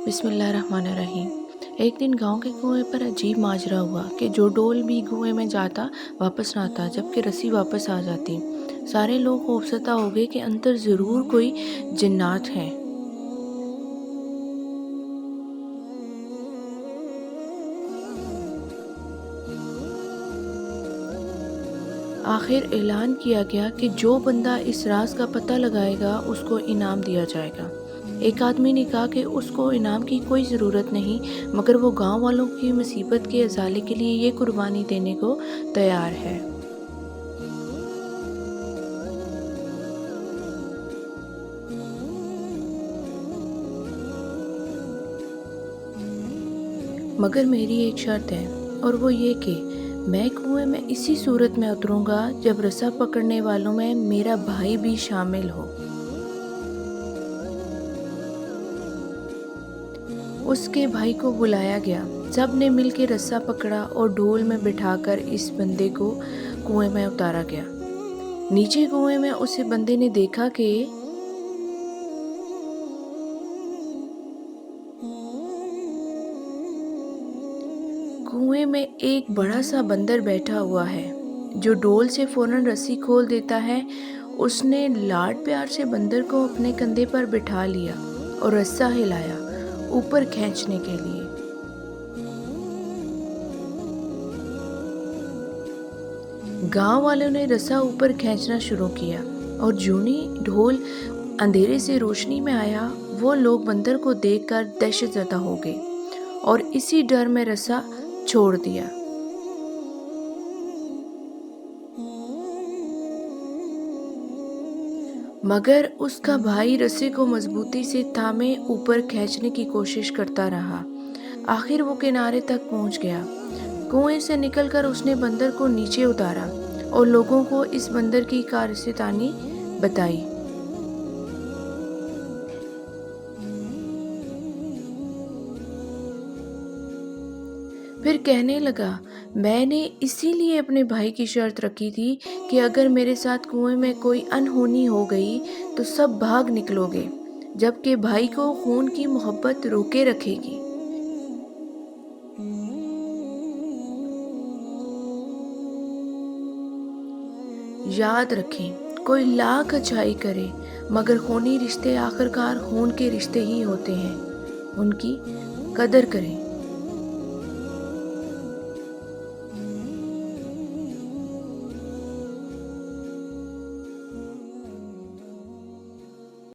بسم اللہ الرحمن الرحیم۔ ایک دن گاؤں کے کنویں پر عجیب ماجرا ہوا کہ جو ڈول بھی کنویں میں جاتا واپس نہ آتا، جبکہ رسی واپس آ جاتی۔ سارے لوگ خوفزدہ ہو گئے کہ اندر ضرور کوئی جنات ہیں۔ آخر اعلان کیا گیا کہ جو بندہ اس راز کا پتہ لگائے گا اس کو انعام دیا جائے گا۔ ایک آدمی نے کہا کہ اس کو انعام کی کوئی ضرورت نہیں، مگر وہ گاؤں والوں کی مصیبت کے ازالے کے لیے یہ قربانی دینے کو تیار ہے۔ مگر میری ایک شرط ہے، اور وہ یہ کہ میں کنویں میں اسی صورت میں اتروں گا جب رسا پکڑنے والوں میں میرا بھائی بھی شامل ہو۔ اس کے بھائی کو بلایا گیا، سب نے مل کے رسا پکڑا اور ڈھول میں بٹھا کر اس بندے کو کنویں میں اتارا گیا۔ نیچے کنویں میں اسے بندے نے دیکھا کہ کنویں میں ایک بڑا سا بندر بیٹھا ہوا ہے جو ڈول سے فوراً رسی کھول دیتا ہے۔ اس نے لاڈ پیار سے بندر کو اپنے کندھے پر بٹھا لیا اور رسا ہلایا اوپر کھینچنے کے لیے۔ گاؤں والوں نے رسا اوپر کھینچنا شروع کیا، اور جونی ڈھول اندھیرے سے روشنی میں آیا، وہ لوگ بندر کو دیکھ کر دہشت زدہ ہو گئے اور اسی ڈر میں رسا چھوڑ دیا۔ مگر اس کا بھائی رسے کو مضبوطی سے تھامے اوپر کھینچنے کی کوشش کرتا رہا۔ آخر وہ کنارے تک پہنچ گیا۔ کنویں سے نکل کر اس نے بندر کو نیچے اتارا اور لوگوں کو اس بندر کی کارستانی بتائی۔ پھر کہنے لگا، میں نے اسی لیے اپنے بھائی کی شرط رکھی تھی کہ اگر میرے ساتھ کنویں میں کوئی انہونی ہو گئی تو سب بھاگ نکلو گے، جبکہ بھائی کو خون کی محبت روکے رکھے گی۔ یاد رکھیں، کوئی لاکھ اچھائی کرے مگر خونی رشتے آخرکار خون کے رشتے ہی ہوتے ہیں، ان کی قدر کریں۔